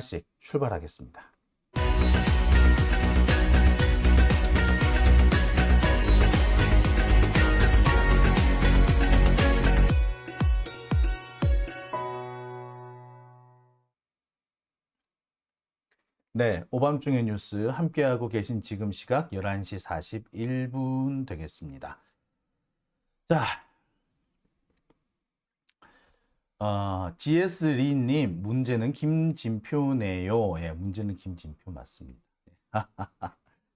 씩 출발하겠습니다. 네, 오밤중의 뉴스 함께하고 계신 지금 시각 11시 41분 되겠습니다. 자, GS리님, 문제는 김진표네요. 예, 문제는 김진표 맞습니다.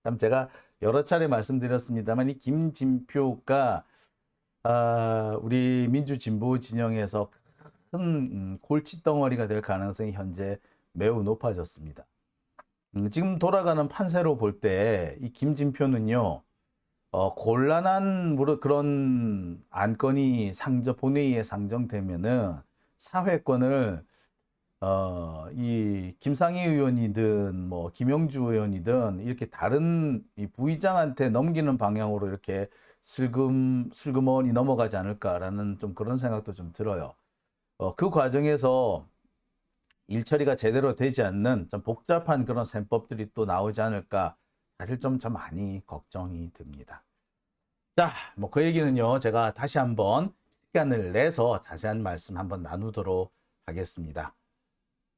참 제가 여러 차례 말씀드렸습니다만 이 김진표가 우리 민주진보 진영에서 큰 골칫덩어리가 될 가능성이 현재 매우 높아졌습니다. 지금 돌아가는 판세로 볼 때 이 김진표는요, 곤란한 그런 안건이 본회의에 상정되면은 사회권을 이 김상희 의원이든 뭐 김영주 의원이든 이렇게 다른 이 부의장한테 넘기는 방향으로 이렇게 슬그머니 넘어가지 않을까라는 좀 그런 생각도 좀 들어요. 그 과정에서 일처리가 제대로 되지 않는 좀 복잡한 그런 셈법들이 또 나오지 않을까 사실 좀 많이 걱정이 듭니다. 자, 뭐 그 얘기는요, 제가 다시 한번 시간을 내서 자세한 말씀 한번 나누도록 하겠습니다.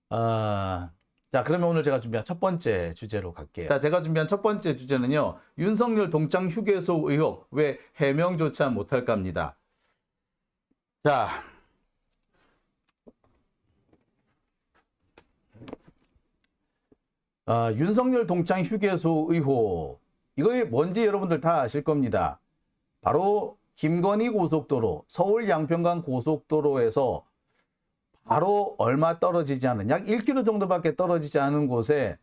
자, 그러면 오늘 제가 준비한 첫 번째 주제로 갈게요. 자, 제가 준비한 첫 번째 주제는요, 윤석열 동창 휴게소 의혹 왜 해명조차 못할까입니다. 자, 윤석열 동창 휴게소 의혹, 이거 뭔지 여러분들 다 아실 겁니다. 바로 김건희 고속도로, 서울 양평간 고속도로에서 바로 얼마 떨어지지 않은, 약 1km 정도밖에 떨어지지 않은 곳에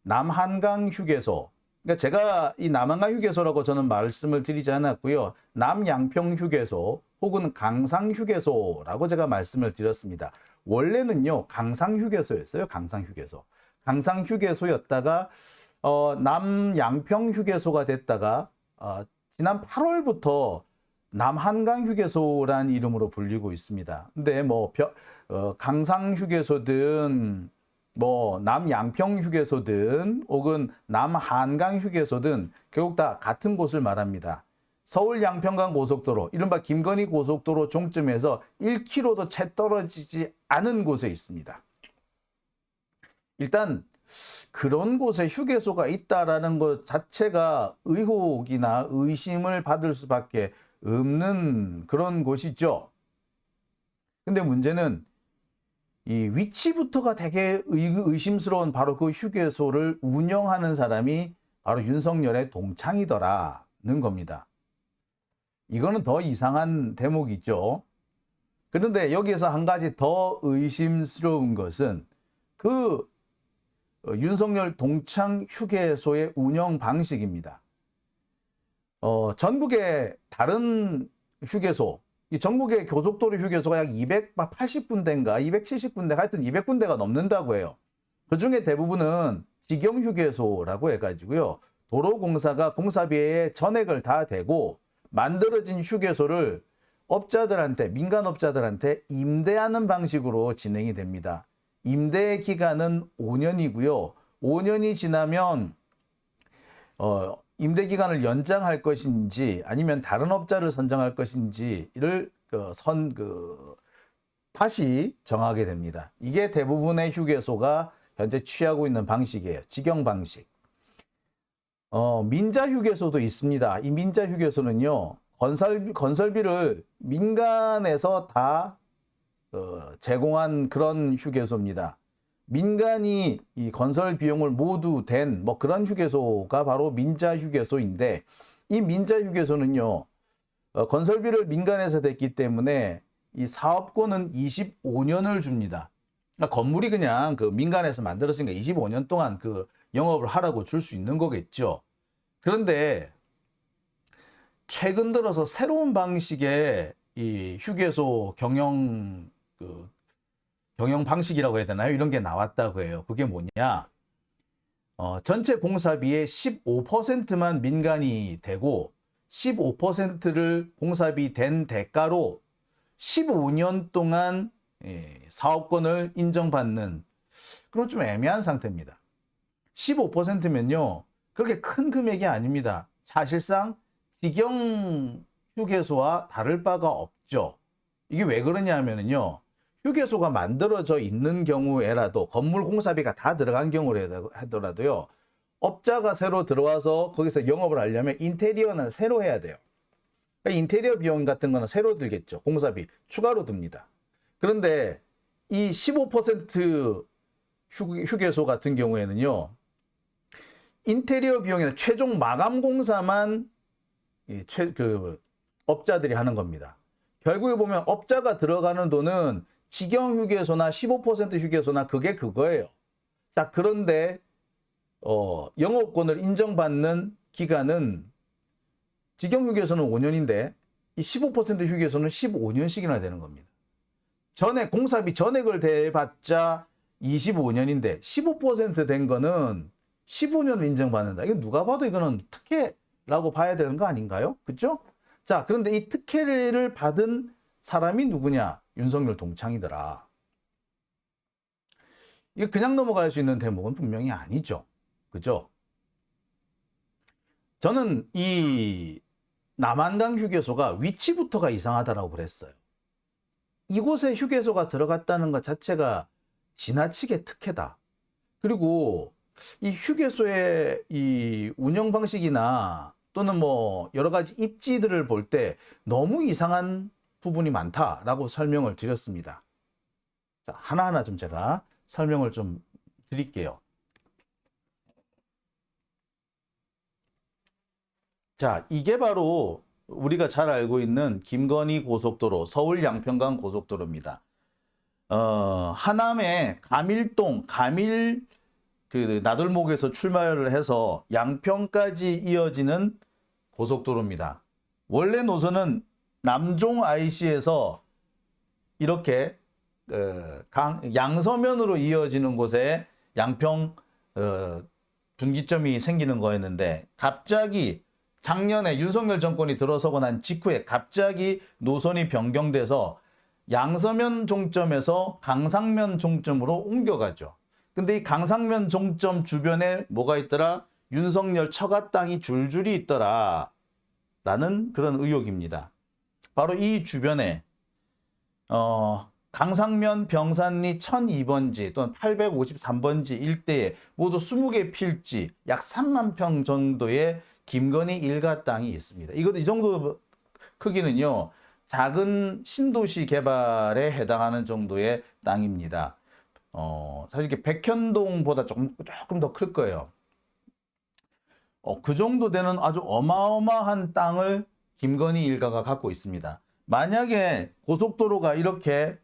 남한강 휴게소, 그러니까 제가 이 남한강 휴게소라고 저는 말씀을 드리지 않았고요. 남양평 휴게소 혹은 강상 휴게소라고 제가 말씀을 드렸습니다. 원래는요, 강상 휴게소였어요. 강상 휴게소. 강상 휴게소였다가 남양평 휴게소가 됐다가 지난 8월부터 남한강 휴게소란 이름으로 불리고 있습니다. 근데 뭐 강상 휴게소든 뭐 남양평 휴게소든 혹은 남한강 휴게소든 결국 다 같은 곳을 말합니다. 서울 양평간 고속도로, 이른바 김건희 고속도로 종점에서 1km도 채 떨어지지 않은 곳에 있습니다. 일단 그런 곳에 휴게소가 있다라는 것 자체가 의혹이나 의심을 받을 수밖에 없는 그런 곳이죠. 근데 문제는 이 위치부터가 되게 의심스러운 바로 그 휴게소를 운영하는 사람이 바로 윤석열의 동창이더라는 겁니다. 이거는 더 이상한 대목이죠. 그런데 여기에서 한 가지 더 의심스러운 것은 그 윤석열 동창 휴게소의 운영 방식입니다. 전국의 다른 휴게소, 이 전국의 고속도로 휴게소가 약 280군데인가 270군데, 하여튼 200군데가 넘는다고 해요. 그 중에 대부분은 직영 휴게소라고 해가지고요, 도로공사가 공사비에 전액을 다 대고 만들어진 휴게소를 업자들한테, 민간업자들한테 임대하는 방식으로 진행이 됩니다. 임대 기간은 5년이고요. 5년이 지나면 임대 기간을 연장할 것인지 아니면 다른 업자를 선정할 것인지를 다시 정하게 됩니다. 이게 대부분의 휴게소가 현재 취하고 있는 방식이에요. 직영 방식. 민자 휴게소도 있습니다. 이 민자 휴게소는요, 건설비를 민간에서 다 제공한 그런 휴게소입니다. 민간이 이 건설 비용을 모두 댄 뭐 그런 휴게소가 바로 민자 휴게소인데, 이 민자 휴게소는요, 건설비를 민간에서 댔기 때문에 이 사업권은 25년을 줍니다. 그러니까 건물이 그냥 그 민간에서 만들었으니까 25년 동안 그 영업을 하라고 줄 수 있는 거겠죠. 그런데 최근 들어서 새로운 방식의 이 휴게소 경영 방식이라고 해야 되나요? 이런 게 나왔다고 해요. 그게 뭐냐? 전체 공사비의 15%만 민간이 되고 15%를 공사비 된 대가로 15년 동안 사업권을 인정받는, 그럼 좀 애매한 상태입니다. 15%면요. 그렇게 큰 금액이 아닙니다. 사실상 직영 휴게소와 다를 바가 없죠. 이게 왜 그러냐면요. 휴게소가 만들어져 있는 경우에라도 건물 공사비가 다 들어간 경우를 하더라도요. 업자가 새로 들어와서 거기서 영업을 하려면 인테리어는 새로 해야 돼요. 그러니까 인테리어 비용 같은 거는 새로 들겠죠. 공사비 추가로 듭니다. 그런데 이 15% 휴게소 같은 경우에는요. 인테리어 비용이나 최종 마감 공사만 업자들이 하는 겁니다. 결국에 보면 업자가 들어가는 돈은 직영 휴게소나 15% 휴게소나 그게 그거예요. 자, 그런데 영업권을 인정받는 기간은 직영 휴게소는 5년인데 이 15% 휴게소는 15년씩이나 되는 겁니다. 공사비 전액을 대봤자 25년인데 15%된 거는 15년을 인정받는다. 이거 누가 봐도 이거는 특혜라고 봐야 되는 거 아닌가요? 그렇죠? 자, 그런데 이 특혜를 받은 사람이 누구냐? 윤석열 동창이더라. 이거 그냥 넘어갈 수 있는 대목은 분명히 아니죠. 그죠? 저는 이 남한강 휴게소가 위치부터가 이상하다라고 그랬어요. 이곳에 휴게소가 들어갔다는 것 자체가 지나치게 특혜다. 그리고 이 휴게소의 이 운영 방식이나 또는 뭐 여러 가지 입지들을 볼 때 너무 이상한 부분이 많다라고 설명을 드렸습니다. 자, 하나하나 좀 제가 설명을 좀 드릴게요. 자, 이게 바로 우리가 잘 알고 있는 김건희 고속도로, 서울 양평강 고속도로입니다. 하남의 가밀동, 나들목에서 출발을 해서 양평까지 이어지는 고속도로입니다. 원래 노선은 남종 IC에서 이렇게 양서면으로 이어지는 곳에 양평 분기점이 생기는 거였는데 갑자기 작년에 윤석열 정권이 들어서고 난 직후에 갑자기 노선이 변경돼서 양서면 종점에서 강상면 종점으로 옮겨가죠. 근데 이 강상면 종점 주변에 뭐가 있더라? 윤석열 처가 땅이 줄줄이 있더라 라는 그런 의혹입니다. 바로 이 주변에 강상면 병산리 1002번지 또는 853번지 일대에 모두 20개 필지 약 3만 평 정도의 김건희 일가 땅이 있습니다. 이 정도 크기는요. 작은 신도시 개발에 해당하는 정도의 땅입니다. 사실 이게 백현동보다 조금 더 클 거예요. 그 정도 되는 아주 어마어마한 땅을 김건희 일가가 갖고 있습니다. 만약에 고속도로가 이렇게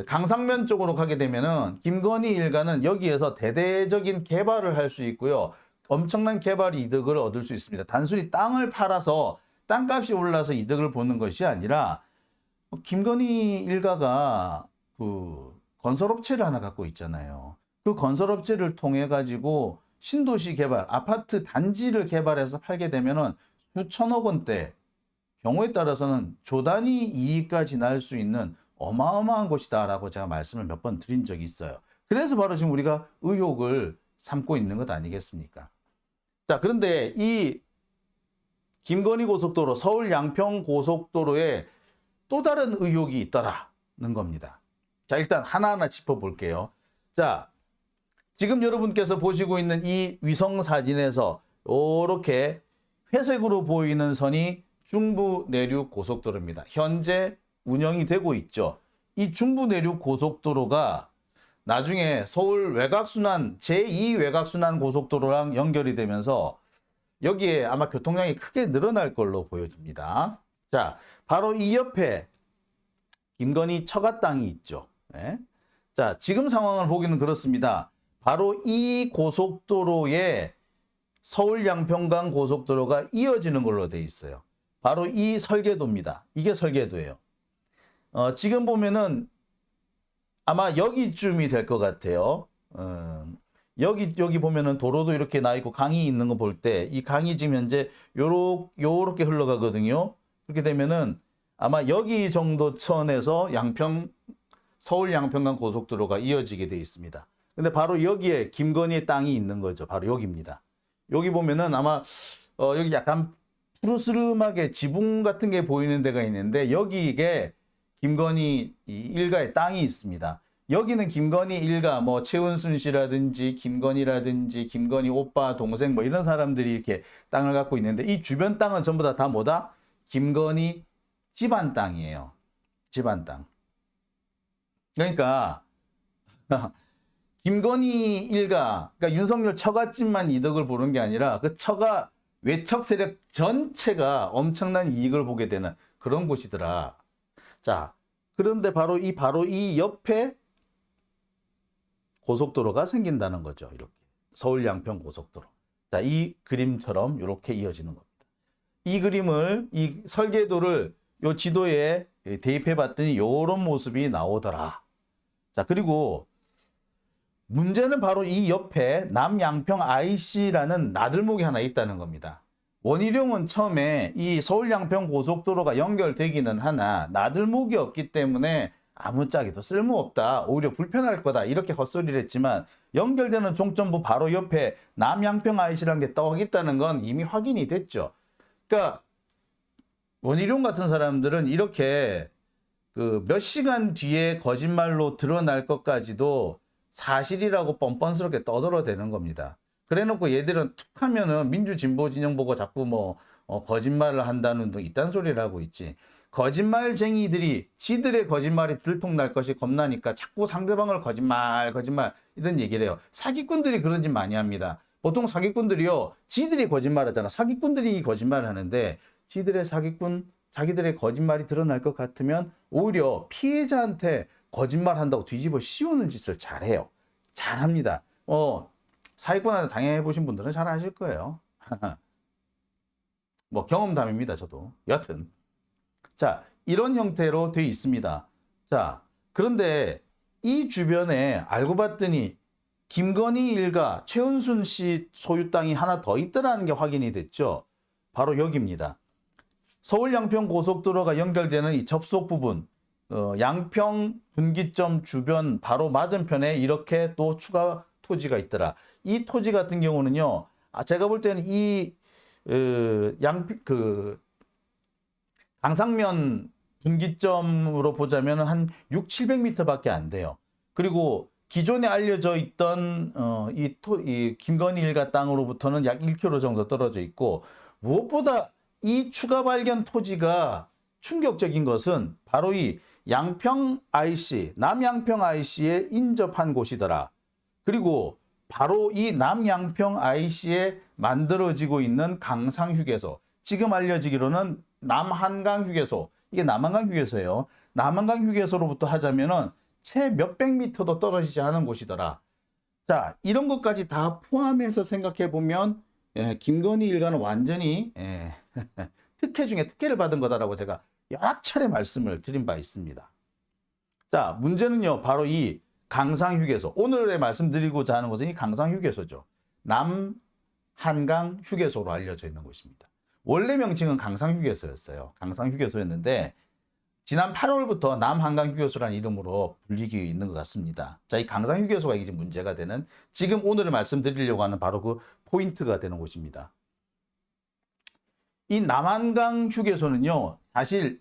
강상면 쪽으로 가게 되면은 김건희 일가는 여기에서 대대적인 개발을 할 수 있고요. 엄청난 개발 이득을 얻을 수 있습니다. 단순히 땅을 팔아서 땅값이 올라서 이득을 보는 것이 아니라 김건희 일가가 건설업체를 하나 갖고 있잖아요. 그 건설업체를 통해 가지고 신도시 개발, 아파트 단지를 개발해서 팔게 되면은 수천억 원대, 경우에 따라서는 조 단위 이익까지 날 수 있는 어마어마한 곳이다라고 제가 말씀을 몇 번 드린 적이 있어요. 그래서 바로 지금 우리가 의혹을 삼고 있는 것 아니겠습니까? 자, 그런데 이 김건희 고속도로, 서울 양평 고속도로에 또 다른 의혹이 있더라는 겁니다. 자, 일단 하나하나 짚어볼게요. 자, 지금 여러분께서 보시고 있는 이 위성 사진에서 이렇게 회색으로 보이는 선이 중부 내륙 고속도로입니다. 현재 운영이 되고 있죠. 이 중부 내륙 고속도로가 나중에 서울 외곽순환, 제2 외곽순환 고속도로랑 연결이 되면서 여기에 아마 교통량이 크게 늘어날 걸로 보여집니다. 자, 바로 이 옆에 김건희 처가 땅이 있죠. 네. 자, 지금 상황을 보기는 그렇습니다. 바로 이 고속도로에 서울 양평강 고속도로가 이어지는 걸로 되어 있어요. 바로 이 설계도입니다. 이게 설계도예요. 지금 보면은 아마 여기쯤이 될 것 같아요. 여기 보면은 도로도 이렇게 나 있고 강이 있는 거 볼 때 이 강이 지금 현재 요렇게 흘러가거든요. 그렇게 되면은 아마 여기 정도 선에서 서울 양평강 고속도로가 이어지게 되어 있습니다. 근데 바로 여기에 김건희의 땅이 있는 거죠. 바로 여기입니다. 여기 보면은 아마 여기 약간 푸르스름하게 지붕 같은 게 보이는 데가 있는데 여기에 김건희 일가의 땅이 있습니다. 여기는 김건희 일가 뭐 최은순 씨라든지 김건희라든지 김건희 오빠 동생 뭐 이런 사람들이 이렇게 땅을 갖고 있는데 이 주변 땅은 전부 다 뭐다? 김건희 집안 땅이에요. 집안 땅. 그러니까 김건희 일가, 그러니까 윤석열 처갓집만 이득을 보는 게 아니라 그 처가 외척 세력 전체가 엄청난 이익을 보게 되는 그런 곳이더라. 자, 그런데 바로 이 옆에 고속도로가 생긴다는 거죠. 이렇게 서울 양평 고속도로. 자, 이 그림처럼 이렇게 이어지는 겁니다. 이 그림을 이 설계도를 요 지도에 대입해 봤더니 이런 모습이 나오더라. 자, 그리고 문제는 바로 이 옆에 남양평 IC라는 나들목이 하나 있다는 겁니다. 원희룡은 처음에 이 서울 양평 고속도로가 연결되기는 하나 나들목이 없기 때문에 아무짝에도 쓸모없다. 오히려 불편할 거다. 이렇게 헛소리를 했지만 연결되는 종점부 바로 옆에 남양평 IC라는 게 떠 있다는 건 이미 확인이 됐죠. 그러니까 원희룡 같은 사람들은 이렇게 그 몇 시간 뒤에 거짓말로 드러날 것까지도 사실이라고 뻔뻔스럽게 떠들어대는 겁니다. 그래놓고 얘들은 툭 하면은 민주진보 진영 보고 자꾸 뭐 거짓말을 한다는 등 이딴 소리를 하고 있지. 거짓말쟁이들이 지들의 거짓말이 들통날 것이 겁나니까 자꾸 상대방을 거짓말 이런 얘기를 해요. 사기꾼들이 그런 짓 많이 합니다. 보통 사기꾼들이요, 지들이 거짓말하잖아. 사기꾼들이 거짓말을 하는데 자기들의 거짓말이 드러날 것 같으면 오히려 피해자한테 거짓말한다고 뒤집어 씌우는 짓을 잘해요. 잘합니다. 사기꾼한테 당해보신 분들은 잘 아실 거예요. 뭐 경험담입니다. 저도. 여튼 자, 이런 형태로 돼 있습니다. 자, 그런데 이 주변에 알고 봤더니 김건희 일가 최은순 씨 소유 땅이 하나 더 있더라는 게 확인이 됐죠. 바로 여기입니다. 서울 양평 고속도로가 연결되는 이 접속 부분, 양평 분기점 주변 바로 맞은편에 이렇게 또 추가 토지가 있더라. 이 토지 같은 경우는요, 제가 볼 때는 강상면 분기점으로 보자면 한 6, 700m 밖에 안 돼요. 그리고 기존에 알려져 있던 이 김건희 일가 땅으로부터는 약 1km 정도 떨어져 있고, 무엇보다 이 추가 발견 토지가 충격적인 것은 바로 이 양평 IC, 남양평 IC에 인접한 곳이더라. 그리고 바로 이 남양평 IC에 만들어지고 있는 강상휴게소, 지금 알려지기로는 남한강 휴게소, 이게 남한강 휴게소예요. 남한강 휴게소로부터 하자면은 채 몇백 미터도 떨어지지 않은 곳이더라. 자, 이런 것까지 다 포함해서 생각해 보면 김건희 일가는 완전히 특혜 중에 특혜를 받은 거다라고 제가 여러 차례 말씀을 드린 바 있습니다. 자, 문제는요, 바로 이 강상휴게소. 오늘의 말씀드리고자 하는 것은 이 강상휴게소죠. 남한강 휴게소로 알려져 있는 곳입니다. 원래 명칭은 강상휴게소였어요. 강상휴게소였는데 지난 8월부터 남한강휴게소라는 이름으로 불리기 있는 것 같습니다. 자, 이 강상휴게소가 이제 문제가 되는, 지금 오늘 말씀드리려고 하는 바로 그 포인트가 되는 곳입니다. 이 남한강휴게소는요, 사실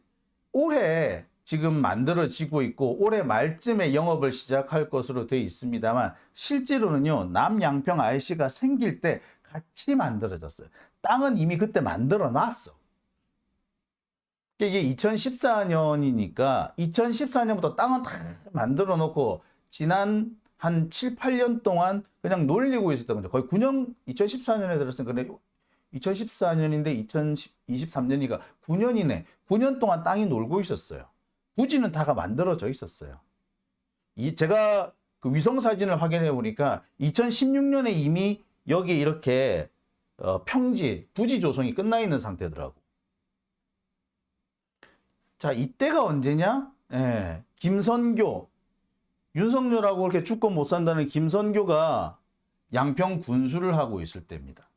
올해 지금 만들어지고 있고 올해 말쯤에 영업을 시작할 것으로 되어 있습니다만, 실제로는요, 남양평 IC가 생길 때 같이 만들어졌어요. 땅은 이미 그때 만들어 놨어. 이게 2014년이니까 2014년부터 땅은 다 만들어 놓고 지난 한 7, 8년 동안 그냥 놀리고 있었던 거죠. 거의 9년, 2014년에 들었으니까, 근데 2014년인데 2023년이니까 9년이네. 9년 동안 땅이 놀고 있었어요. 부지는 다가 만들어져 있었어요. 제가 그 위성 사진을 확인해 보니까 2016년에 이미 여기 이렇게 평지, 부지 조성이 끝나 있는 상태더라고. 자, 이때가 언제냐? 김선교, 윤석열하고 그렇게 죽고 못 산다는 김선교가 양평 군수를 하고 있을 때입니다.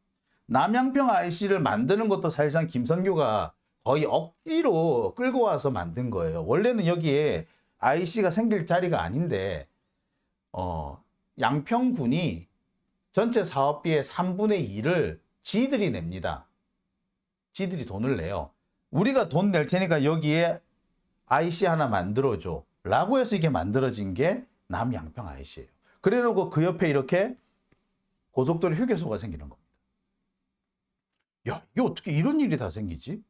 남양평 IC를 만드는 것도 사실상 김선교가 거의 억지로 끌고 와서 만든 거예요. 원래는 여기에 IC가 생길 자리가 아닌데 양평군이 전체 사업비의 3분의 2를 지들이 냅니다. 지들이 돈을 내요. 우리가 돈 낼 테니까 여기에 IC 하나 만들어줘 라고 해서 이게 만들어진 게 남양평 IC예요. 그래놓고 그 옆에 이렇게 고속도로 휴게소가 생기는 겁니다. 야, 이게 어떻게 이런 일이 다 생기지?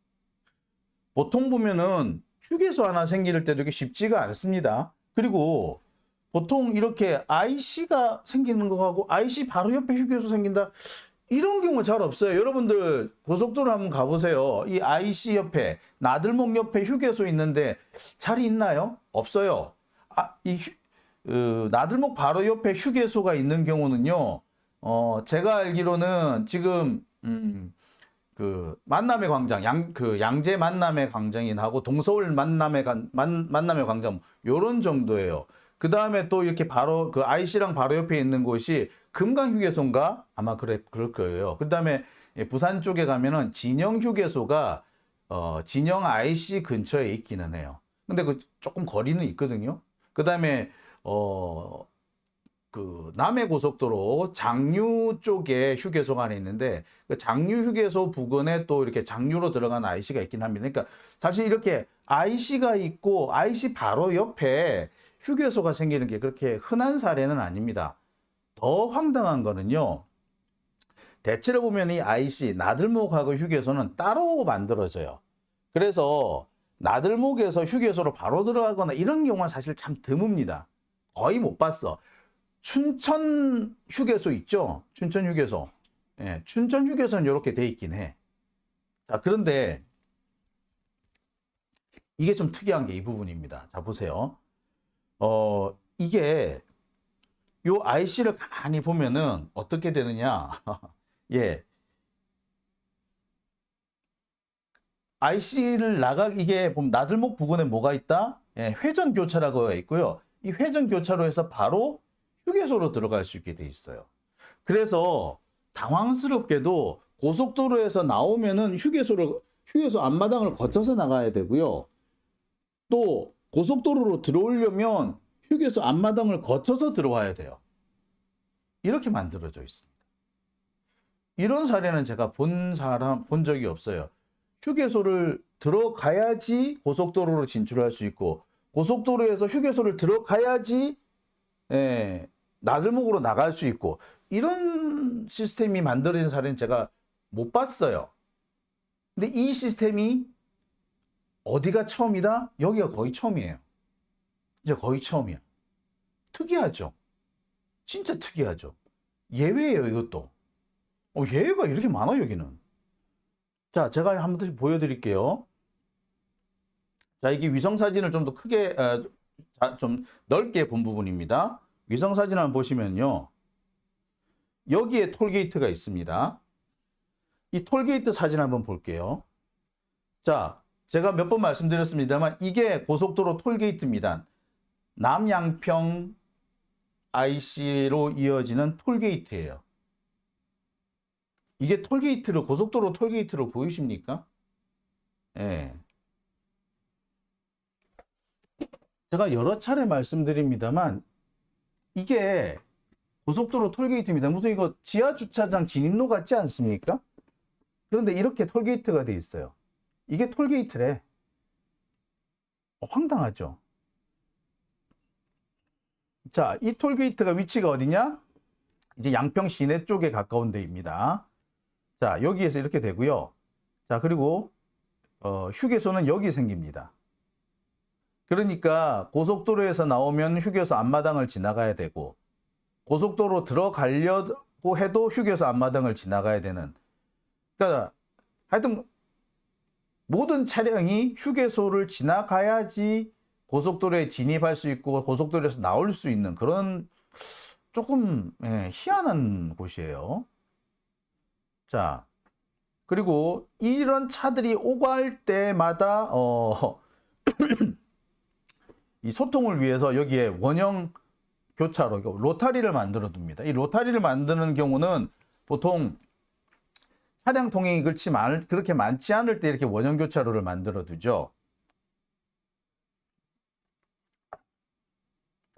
보통 보면은 휴게소 하나 생길 때도 이게 쉽지가 않습니다. 그리고 보통 이렇게 IC가 생기는 거하고 IC 바로 옆에 휴게소 생긴다, 이런 경우 잘 없어요. 여러분들 고속도로 한번 가보세요. 이 IC 옆에, 나들목 옆에 휴게소 있는데 자리 있나요? 없어요. 나들목 바로 옆에 휴게소가 있는 경우는요, 제가 알기로는 지금 그 만남의 광장, 양재 만남의 광장인하고 동서울 만남의 광장 요런 정도예요. 그 다음에 또 이렇게 바로 그 IC랑 바로 옆에 있는 곳이 금강휴게소인가? 아마 그럴 거예요. 그 다음에 부산 쪽에 가면은 진영휴게소가 진영 IC 근처에 있기는 해요. 근데 그 조금 거리는 있거든요. 그 다음에 그 남해고속도로 장류 쪽에 휴게소가 하나 있는데, 그 장류 휴게소 부근에 또 이렇게 장류로 들어간 IC가 있긴 합니다. 그러니까 사실 이렇게 IC가 있고 IC 바로 옆에 휴게소가 생기는 게 그렇게 흔한 사례는 아닙니다. 더 황당한 거는요, 대체로 보면 이 IC, 나들목하고 휴게소는 따로 만들어져요. 그래서 나들목에서 휴게소로 바로 들어가거나 이런 경우는 사실 참 드뭅니다. 거의 못 봤어. 춘천 휴게소 있죠? 춘천 휴게소. 예, 춘천 휴게소는 이렇게 돼 있긴 해. 자, 그런데 이게 좀 특이한 게 이 부분입니다. 자, 보세요. 이게 요 IC를 가만히 보면은 어떻게 되느냐. 예. IC를 이게 보면 나들목 부근에 뭐가 있다? 예, 회전교차라고 있고요. 이 회전교차로에서 바로 휴게소로 들어갈 수 있게 돼 있어요. 그래서 당황스럽게도 고속도로에서 나오면은 휴게소 앞마당을 거쳐서 나가야 되고요. 또 고속도로로 들어오려면 휴게소 앞마당을 거쳐서 들어와야 돼요. 이렇게 만들어져 있습니다. 이런 사례는 제가 본 적이 없어요. 휴게소를 들어가야지 고속도로로 진출할 수 있고, 고속도로에서 휴게소를 들어가야지 나들목으로 나갈 수 있고, 이런 시스템이 만들어진 사례는 제가 못 봤어요. 근데 이 시스템이 어디가 처음이다? 여기가 거의 처음이에요. 이제 거의 처음이야. 특이하죠? 진짜 특이하죠? 예외예요, 이것도. 예외가 이렇게 많아, 여기는. 자, 제가 한 번씩 보여드릴게요. 자, 이게 위성사진을 좀 더 크게, 좀 넓게 본 부분입니다. 위성사진을 한번 보시면요, 여기에 톨게이트가 있습니다. 이 톨게이트 사진 한번 볼게요. 자, 제가 몇 번 말씀드렸습니다만 이게 고속도로 톨게이트입니다. 남양평 IC로 이어지는 톨게이트예요. 이게 고속도로 톨게이트로 보이십니까? 예. 제가 여러 차례 말씀드립니다만 이게 고속도로 톨게이트입니다. 무슨 이거 지하주차장 진입로 같지 않습니까? 그런데 이렇게 톨게이트가 돼 있어요. 이게 톨게이트래. 황당하죠? 자, 이 톨게이트가 위치가 어디냐? 이제 양평 시내 쪽에 가까운 데입니다. 자, 여기에서 이렇게 되고요. 자, 그리고 휴게소는 여기 생깁니다. 그러니까 고속도로에서 나오면 휴게소 앞마당을 지나가야 되고, 고속도로 들어가려고 해도 휴게소 앞마당을 지나가야 되는, 그러니까 하여튼 모든 차량이 휴게소를 지나가야지 고속도로에 진입할 수 있고 고속도로에서 나올 수 있는 그런 조금 희한한 곳이에요. 자, 그리고 이런 차들이 오갈 때마다 이 소통을 위해서 여기에 원형 교차로, 로타리를 만들어 둡니다. 이 로타리를 만드는 경우는 보통 차량 통행이 그렇게 많지 않을 때 이렇게 원형 교차로를 만들어 두죠.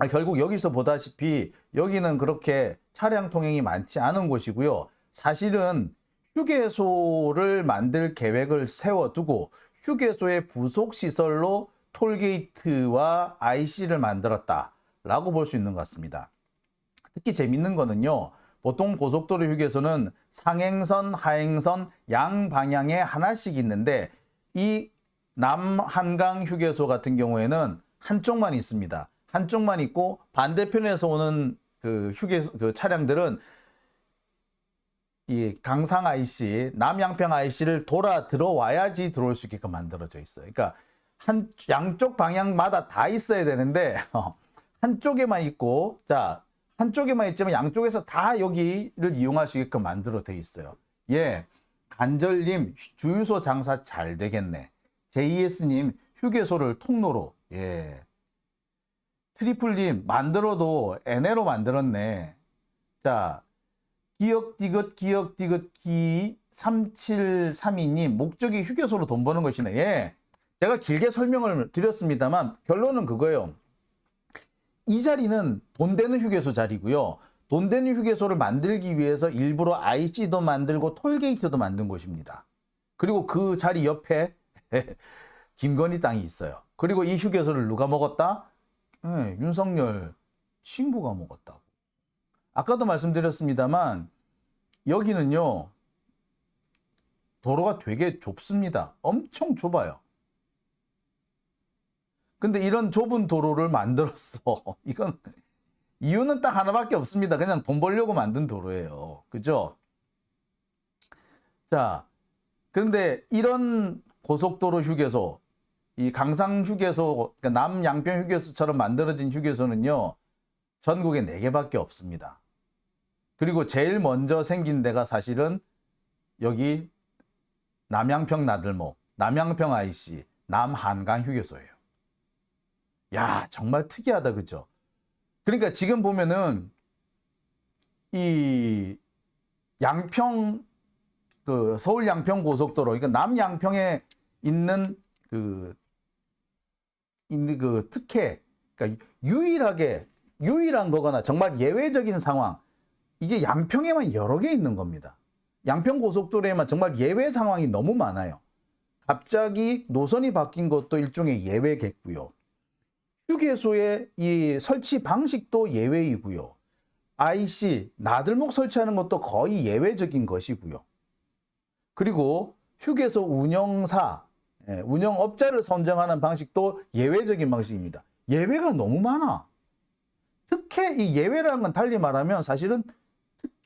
결국 여기서 보다시피 여기는 그렇게 차량 통행이 많지 않은 곳이고요. 사실은 휴게소를 만들 계획을 세워두고 휴게소의 부속시설로 톨게이트와 IC를 만들었다라고 볼 수 있는 것 같습니다. 특히 재밌는 거는요. 보통 고속도로 휴게소는 상행선, 하행선 양방향에 하나씩 있는데 이 남한강 휴게소 같은 경우에는 한쪽만 있습니다. 한쪽만 있고 반대편에서 오는 그 휴게소 그 차량들은 이 강상 IC, 남양평 IC를 돌아 들어와야지 들어올 수 있게끔 만들어져 있어요. 그러니까 양쪽 방향마다 다 있어야 되는데 한쪽에만 있고, 자, 한쪽에만 있지만 양쪽에서 다 여기를 이용할 수 있게끔 만들어 돼 있어요. 예, 간절님 주유소 장사 잘 되겠네. JS님 휴게소를 통로로. 예, 트리플님 만들어도 NL로 만들었네. 자, 기억디귿 기 3732님 목적이 휴게소로 돈 버는 것이네. 예, 제가 길게 설명을 드렸습니다만 결론은 그거예요. 이 자리는 돈 되는 휴게소 자리고요. 돈 되는 휴게소를 만들기 위해서 일부러 IC도 만들고 톨게이트도 만든 곳입니다. 그리고 그 자리 옆에 김건희 땅이 있어요. 그리고 이 휴게소를 누가 먹었다? 네, 윤석열 친구가 먹었다고. 아까도 말씀드렸습니다만 여기는요. 도로가 되게 좁습니다. 엄청 좁아요. 근데 이런 좁은 도로를 만들었어. 이건 이유는 딱 하나밖에 없습니다. 그냥 돈 벌려고 만든 도로예요. 그죠? 자, 그런데 이런 고속도로 휴게소, 이 강상 휴게소, 그러니까 남양평 휴게소처럼 만들어진 휴게소는요, 전국에 4개밖에 없습니다. 그리고 제일 먼저 생긴 데가 사실은 여기 남양평 나들목, 남양평 IC, 남한강 휴게소예요. 야, 정말 특이하다, 그죠? 그러니까 지금 보면은 이 양평 그 서울 양평 고속도로, 그러니까 남양평에 있는 그 특혜, 그러니까 유일한 거거나 정말 예외적인 상황, 이게 양평에만 여러 개 있는 겁니다. 양평 고속도로에만 정말 예외 상황이 너무 많아요. 갑자기 노선이 바뀐 것도 일종의 예외겠고요. 휴게소의 이 설치 방식도 예외이고요. IC, 나들목 설치하는 것도 거의 예외적인 것이고요. 그리고 휴게소 운영사, 운영업자를 선정하는 방식도 예외적인 방식입니다. 예외가 너무 많아. 특혜, 이 예외라는 건 달리 말하면 사실은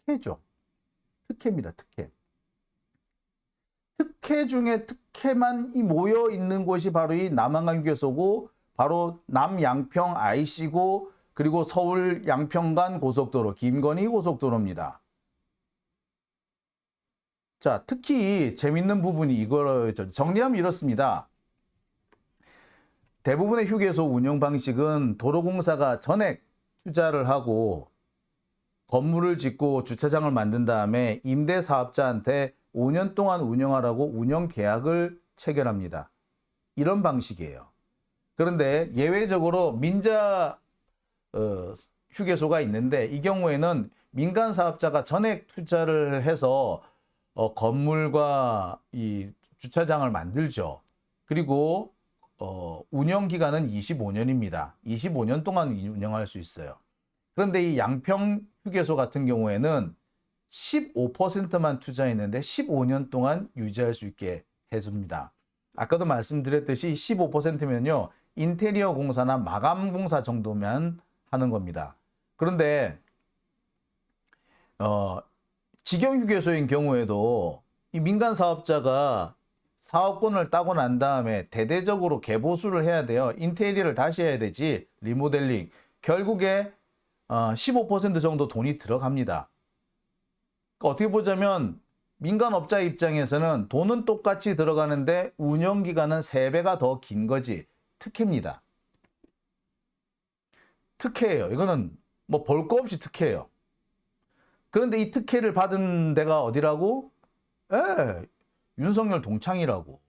특혜죠. 특혜입니다. 특혜. 특혜 중에 특혜만 모여 있는 곳이 바로 이 남한강 휴게소고, 바로 남양평 IC고, 그리고 서울 양평간 고속도로, 김건희 고속도로입니다. 자, 특히 재밌는 부분이 이걸 정리하면 이렇습니다. 대부분의 휴게소 운영 방식은 도로공사가 전액 투자를 하고 건물을 짓고 주차장을 만든 다음에 임대 사업자한테 5년 동안 운영하라고 운영 계약을 체결합니다. 이런 방식이에요. 그런데 예외적으로 민자 휴게소가 있는데, 이 경우에는 민간 사업자가 전액 투자를 해서 건물과 이 주차장을 만들죠. 그리고 운영 기간은 25년입니다. 25년 동안 운영할 수 있어요. 그런데 이 양평 휴게소 같은 경우에는 15%만 투자했는데 15년 동안 유지할 수 있게 해줍니다. 아까도 말씀드렸듯이 15%면요. 인테리어 공사나 마감 공사 정도면 하는 겁니다. 그런데 직영 휴게소인 경우에도 이 민간 사업자가 사업권을 따고 난 다음에 대대적으로 개보수를 해야 돼요. 인테리어를 다시 해야 되지, 리모델링. 결국에 15% 정도 돈이 들어갑니다. 그러니까 어떻게 보자면 민간업자 입장에서는 돈은 똑같이 들어가는데 운영기간은 3배가 더 긴 거지. 특혜입니다. 특혜예요. 이거는 뭐 볼 거 없이 특혜예요. 그런데 이 특혜를 받은 데가 어디라고? 윤석열 동창이라고.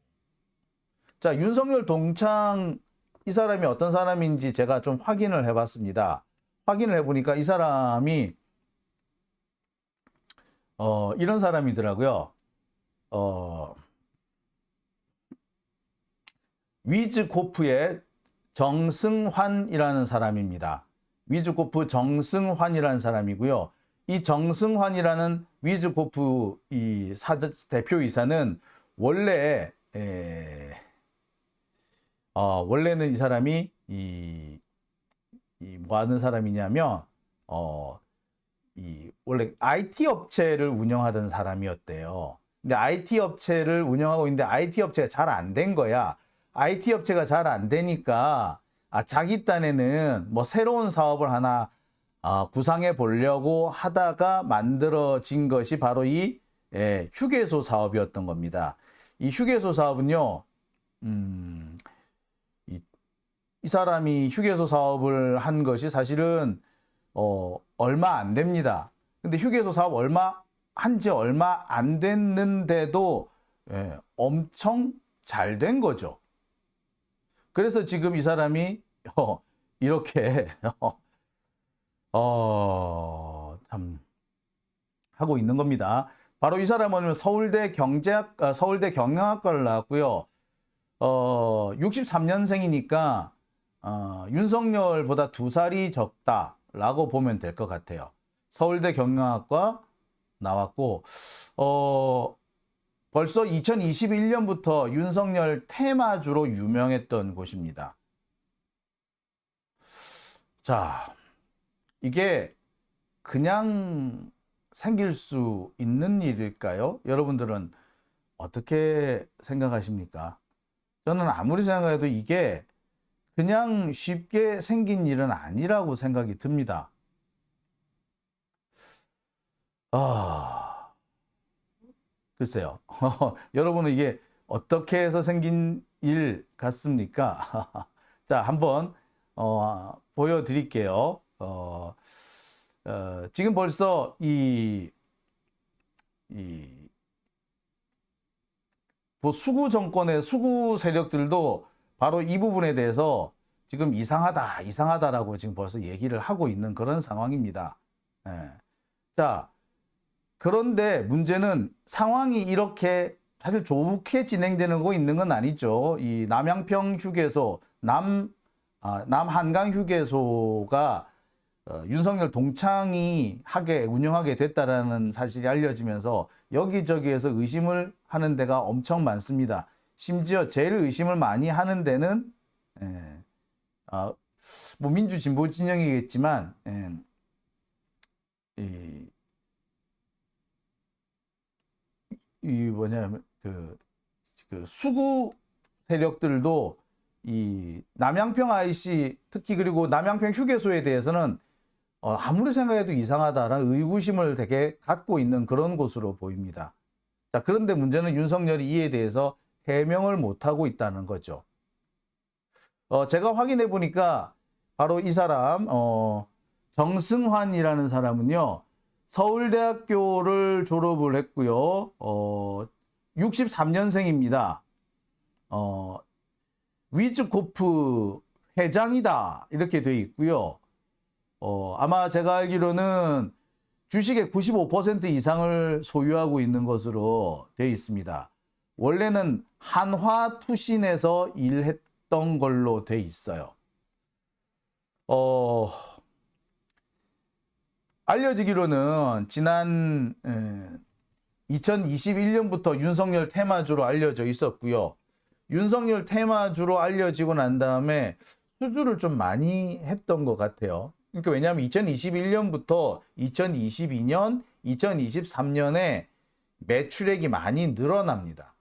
자, 윤석열 동창 이 사람이 어떤 사람인지 제가 좀 확인을 해봤습니다. 확인을 해보니까 이 사람이 이런 사람이더라고요. 위즈코프의 정승환이라는 사람입니다. 위즈코프 정승환이라는 사람이고요. 이 정승환이라는 위즈코프 이 대표이사는 원래는 이 사람이 뭐 하는 사람이냐면 원래 IT 업체를 운영하던 사람이었대요. 근데 IT 업체를 운영하고 있는데 IT 업체가 잘 안 된 거야. IT 업체가 잘 안 되니까 자기 딴에는 뭐 새로운 사업을 하나 구상해 보려고 하다가 만들어진 것이 바로 이 휴게소 사업이었던 겁니다. 이 휴게소 사업은요, 이 사람이 휴게소 사업을 한 것이 사실은 얼마 안 됩니다. 근데 휴게소 사업 한지 얼마 안 됐는데도 엄청 잘 된 거죠. 그래서 지금 이 사람이 이렇게 참 하고 있는 겁니다. 바로 이 사람은 서울대 경영학과를 나왔고요. 63년생이니까 윤석열보다 2살이 적다라고 보면 될 것 같아요. 서울대 경영학과 나왔고 벌써 2021년부터 윤석열 테마주로 유명했던 곳입니다. 자, 이게 그냥 생길 수 있는 일일까요? 여러분들은 어떻게 생각하십니까? 저는 아무리 생각해도 이게 그냥 쉽게 생긴 일은 아니라고 생각이 듭니다. 글쎄요. 여러분은 이게 어떻게 해서 생긴 일 같습니까? 자, 한번 보여드릴게요. 지금 벌써 수구 정권의 수구 세력들도 바로 이 부분에 대해서 지금 이상하다라고 지금 벌써 얘기를 하고 있는 그런 상황입니다. 자, 그런데 문제는 상황이 이렇게 사실 좋게 진행되는 거 있는 건 아니죠. 이 남양평 휴게소, 남한강 휴게소가 윤석열 동창이 운영하게 됐다라는 사실이 알려지면서 여기저기에서 의심을 하는 데가 엄청 많습니다. 심지어 제일 의심을 많이 하는 데는 뭐 민주 진보 진영이겠지만 뭐냐면 그 수구 세력들도 이 남양평 IC 특히 그리고 남양평 휴게소에 대해서는 아무리 생각해도 이상하다라는 의구심을 되게 갖고 있는 그런 곳으로 보입니다. 자, 그런데 문제는 윤석열이 이에 대해서 해명을 못하고 있다는 거죠. 제가 확인해 보니까 바로 이 사람 정승환이라는 사람은요. 서울대학교를 졸업을 했고요. 63년생입니다. 위즈코프 회장이다 이렇게 돼 있고요. 아마 제가 알기로는 주식의 95% 이상을 소유하고 있는 것으로 되어 있습니다. 원래는 한화투신에서 일했던 걸로 돼 있어요. 알려지기로는 지난 2021년부터 윤석열 테마주로 알려져 있었고요. 윤석열 테마주로 알려지고 난 다음에 수주를 좀 많이 했던 것 같아요. 그러니까 왜냐하면 2021년부터 2022년, 2023년에 매출액이 많이 늘어납니다.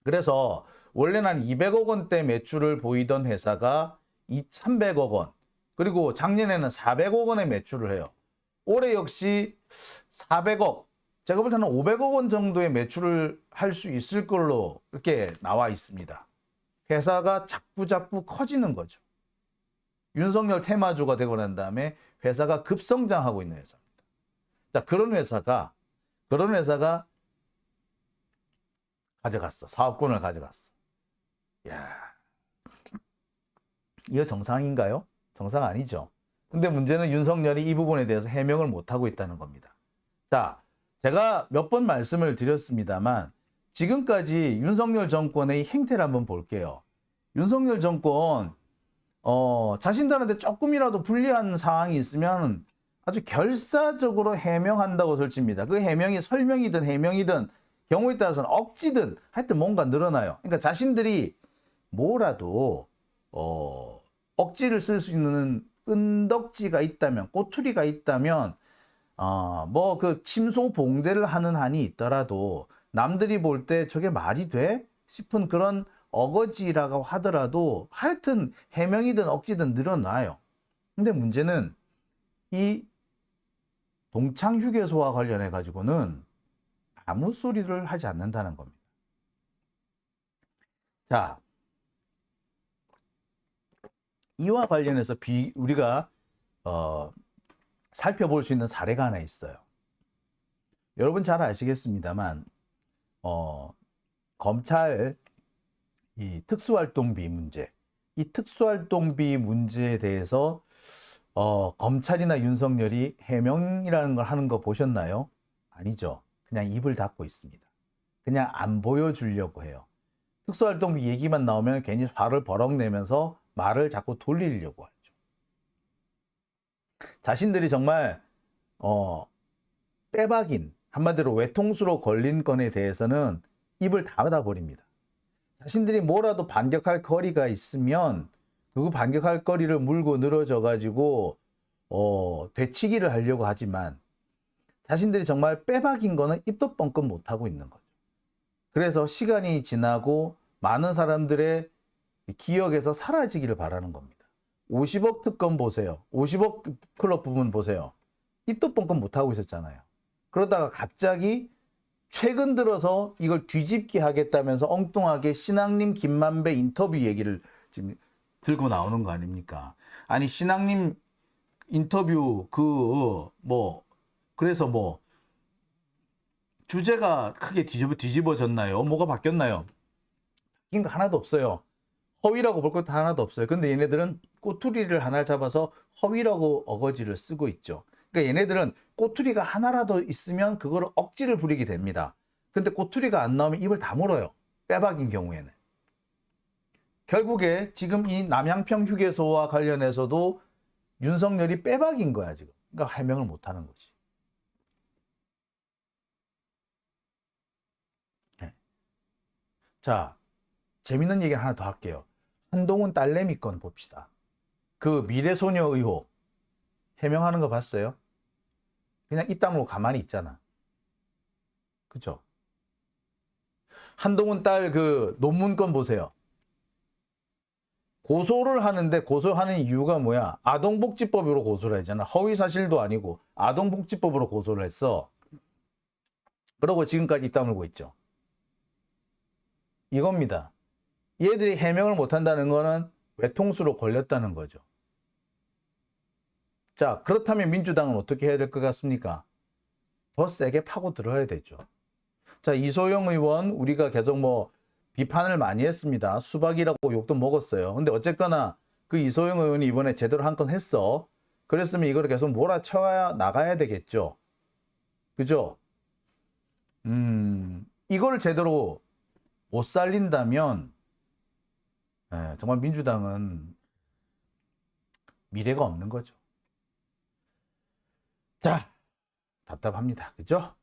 그래서 원래는 한 200억 원대 매출을 보이던 회사가 300억 원, 그리고 작년에는 400억 원의 매출을 해요. 올해 역시 400억, 제가 볼 때는 500억 원 정도의 매출을 할 수 있을 걸로 이렇게 나와 있습니다. 회사가 자꾸 커지는 거죠. 윤석열 테마주가 되고 난 다음에 회사가 급성장하고 있는 회사입니다. 자, 그런 회사가 가져갔어. 사업권을 가져갔어. 야, 이거 정상인가요? 정상 아니죠. 근데 문제는 윤석열이 이 부분에 대해서 해명을 못하고 있다는 겁니다. 자, 제가 몇 번 말씀을 드렸습니다만 지금까지 윤석열 정권의 행태를 한번 볼게요. 윤석열 정권 자신들한테 조금이라도 불리한 상황이 있으면 아주 결사적으로 해명한다고 설칩니다. 그 해명이 설명이든 해명이든 경우에 따라서는 억지든 하여튼 뭔가 늘어나요. 그러니까 자신들이 뭐라도 억지를 쓸 수 있는 끈덕지가 있다면, 꼬투리가 있다면 뭐 그 침소봉대를 하는 한이 있더라도 남들이 볼 때 저게 말이 돼? 싶은 그런 어거지라고 하더라도 하여튼 해명이든 억지든 늘어나요. 근데 문제는 이 동창휴게소와 관련해 가지고는 아무 소리를 하지 않는다는 겁니다. 자, 이와 관련해서 우리가 살펴볼 수 있는 사례가 하나 있어요. 여러분 잘 아시겠습니다만 검찰 이 특수활동비 문제, 이 특수활동비 문제에 대해서 검찰이나 윤석열이 해명이라는 걸 하는 거 보셨나요? 아니죠. 그냥 입을 닫고 있습니다. 그냥 안 보여주려고 해요. 특수활동비 얘기만 나오면 괜히 화를 버럭 내면서 말을 자꾸 돌리려고 하죠. 자신들이 정말 빼박인, 한마디로 외통수로 걸린 건에 대해서는 입을 닫아 버립니다. 자신들이 뭐라도 반격할 거리가 있으면 그 반격할 거리를 물고 늘어져 가지고 되치기를 하려고 하지만 자신들이 정말 빼박인 거는 입도 뻥끗 못하고 있는 거죠. 그래서 시간이 지나고 많은 사람들의 기억에서 사라지기를 바라는 겁니다. 50억 특검 보세요. 50억 클럽 부분 보세요. 입도 뻥끗 못하고 있었잖아요. 그러다가 갑자기 최근 들어서 이걸 뒤집기 하겠다면서 엉뚱하게 신앙님 김만배 인터뷰 얘기를 지금 들고 나오는 거 아닙니까? 아니 신앙님 인터뷰 그래서 뭐 주제가 크게 뒤집어졌나요? 뭐가 바뀌었나요? 바뀐 거 하나도 없어요. 허위라고 볼 것도 하나도 없어요. 근데 얘네들은 꼬투리를 하나 잡아서 허위라고 어거지를 쓰고 있죠. 그러니까 얘네들은 꼬투리가 하나라도 있으면 그거를 억지를 부리게 됩니다. 근데 꼬투리가 안 나오면 입을 다물어요. 빼박인 경우에는. 결국에 지금 이 남양평 휴게소와 관련해서도 윤석열이 빼박인 거야 지금. 그러니까 해명을 못하는 거지. 네. 자, 재밌는 얘기 하나 더 할게요. 한동훈 딸내미 건 봅시다. 그 미래소녀 의혹 해명하는 거 봤어요? 그냥 입 다물고 가만히 있잖아. 그죠? 한동훈 딸 그 논문 건 보세요. 고소를 하는데 고소하는 이유가 뭐야? 아동복지법으로 고소를 했잖아. 허위사실도 아니고 아동복지법으로 고소를 했어. 그러고 지금까지 입 다물고 있죠. 이겁니다. 얘들이 해명을 못한다는 거는 외통수로 걸렸다는 거죠. 자, 그렇다면 민주당은 어떻게 해야 될 것 같습니까? 더 세게 파고 들어야 되죠. 자, 이소영 의원 우리가 계속 뭐 비판을 많이 했습니다. 수박이라고 욕도 먹었어요. 근데 어쨌거나 그 이소영 의원이 이번에 제대로 한 건 했어. 그랬으면 이거를 계속 몰아쳐 나가야 되겠죠. 그죠? 이걸 제대로 못 살린다면 정말 민주당은 미래가 없는 거죠. 자, 답답합니다. 그죠?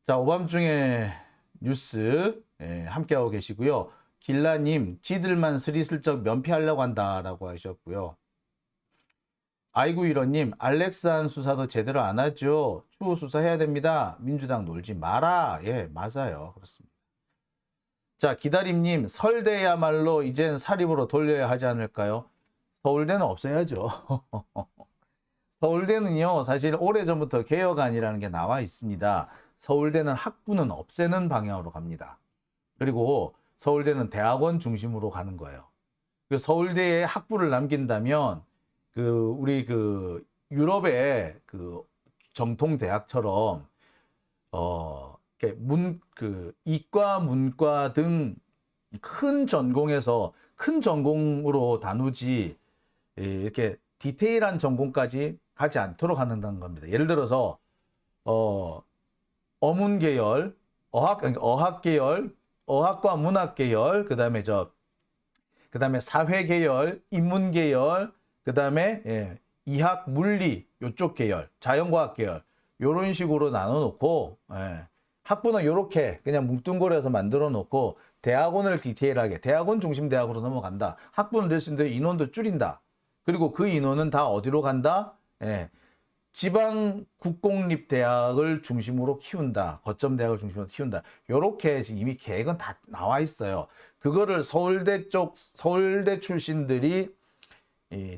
자, 오밤중에 뉴스 함께하고 계시고요. 길라님, 지들만 스리슬쩍 면피하려고 한다라고 하셨고요. 아이고1호님, 알렉스한 수사도 제대로 안 하죠. 추후 수사해야 됩니다. 민주당 놀지 마라. 예, 맞아요. 그렇습니다. 자, 기다림님, 설대야말로 이젠 사립으로 돌려야 하지 않을까요? 서울대는 없애야죠. 서울대는요, 사실 오래전부터 개혁안이라는 게 나와 있습니다. 서울대는 학부는 없애는 방향으로 갑니다. 그리고 서울대는 대학원 중심으로 가는 거예요. 서울대에 학부를 남긴다면 우리 유럽의 정통 대학처럼 이과 문과 등 큰 전공에서 큰 전공으로 다루지 이렇게 디테일한 전공까지 가지 않도록 하는 겁니다. 예를 들어서 어문 계열, 어학 계열, 어학과 문학 계열, 그다음에 사회 계열, 인문 계열, 그다음에 이학, 물리 요쪽 계열, 자연과학 계열 요런 식으로 나눠 놓고 학부는 이렇게 그냥 뭉뚱그려서 만들어 놓고 대학원을 디테일하게 대학원 중심 대학으로 넘어간다. 학부는 대신에 인원도 줄인다. 그리고 그 인원은 다 어디로 간다? 지방 국공립 대학을 중심으로 키운다. 거점 대학을 중심으로 키운다. 요렇게 지금 이미 계획은 다 나와 있어요. 그거를 서울대 출신들이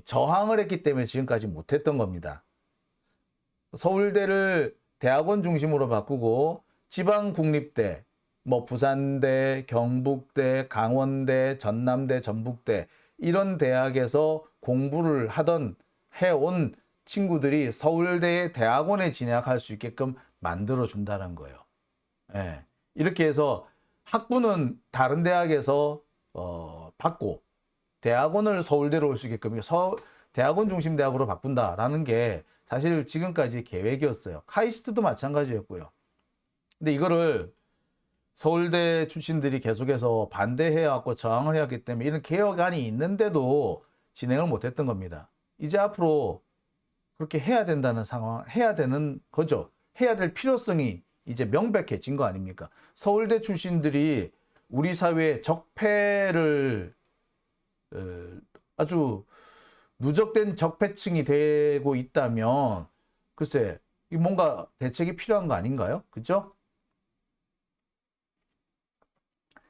저항을 했기 때문에 지금까지 못했던 겁니다. 서울대를 대학원 중심으로 바꾸고 지방 국립대, 뭐 부산대, 경북대, 강원대, 전남대, 전북대 이런 대학에서 공부를 해온 친구들이 서울대의 대학원에 진학할 수 있게끔 만들어 준다는 거예요. 이렇게 해서 학부는 다른 대학에서 받고 대학원을 서울대로 올 수 있게끔 대학원 중심 대학으로 바꾼다라는 게 사실 지금까지 계획이었어요. 카이스트도 마찬가지였고요. 근데 이거를 서울대 출신들이 계속해서 반대해왔고 저항을 해왔기 때문에 이런 개혁안이 있는데도 진행을 못했던 겁니다. 이제 앞으로 그렇게 해야 된다는 상황, 해야 되는 거죠. 해야 될 필요성이 이제 명백해진 거 아닙니까? 서울대 출신들이 우리 사회의 적폐를 아주 누적된 적폐층이 되고 있다면 글쎄 뭔가 대책이 필요한 거 아닌가요? 그죠?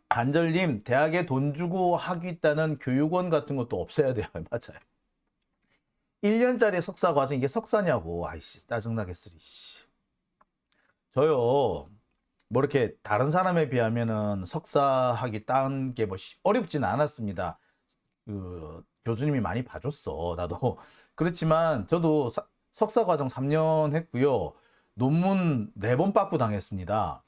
간절님, 대학에 돈 주고 하겠다는 교육원 같은 것도 없애야 돼요. 맞아요. 1년짜리 석사 과정 이게 석사냐고. 아이씨 짜증나겠으리. 저요 뭐 이렇게 다른 사람에 비하면은 석사학위 딴 게 뭐 어렵진 않았습니다. 그 교수님이 많이 봐줬어. 나도 그렇지만 저도 석사 과정 3년 했고요. 논문 4번 빠꾸 당했습니다.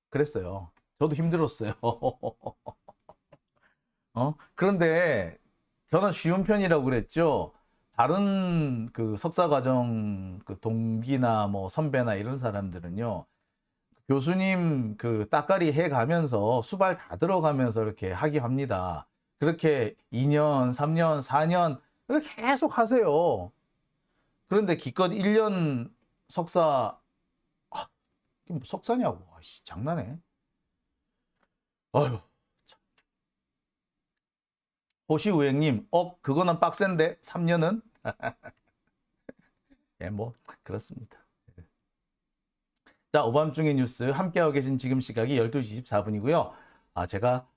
그랬어요. 저도 힘들었어요. 그런데 저는 쉬운 편이라고 그랬죠. 다른 그 석사 과정 그 동기나 뭐 선배나 이런 사람들은요. 교수님 그 따까리 해 가면서 수발 다 들어가면서 이렇게 학위합니다. 그렇게 2년, 3년, 4년 계속 하세요. 그런데 기껏 1년 석사 이게 뭐 석사냐고. 아이씨, 장난해. 아유. 호시우행님, 그거는 빡센데 3년은? 예, 뭐 그렇습니다. 자, 오밤중의 뉴스 함께하고 계신 지금 시각이 12시 24분이고요. 제가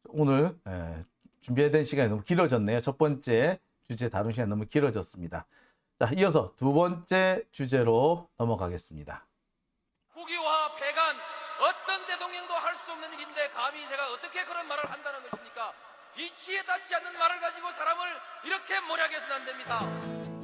오늘 준비된 시간이 너무 길어졌네요. 첫 번째 주제 다룬 시간이 너무 길어졌습니다. 자, 이어서 두 번째 주제로 넘어가겠습니다. 국유화, 폐간, 어떤 대통령도 할 수 없는 일인데 감히 제가 어떻게 그런 말을 한다는 것입니까? 이치에 닿지 않는 말을 가지고 사람을 이렇게 몰약해서는 안 됩니다.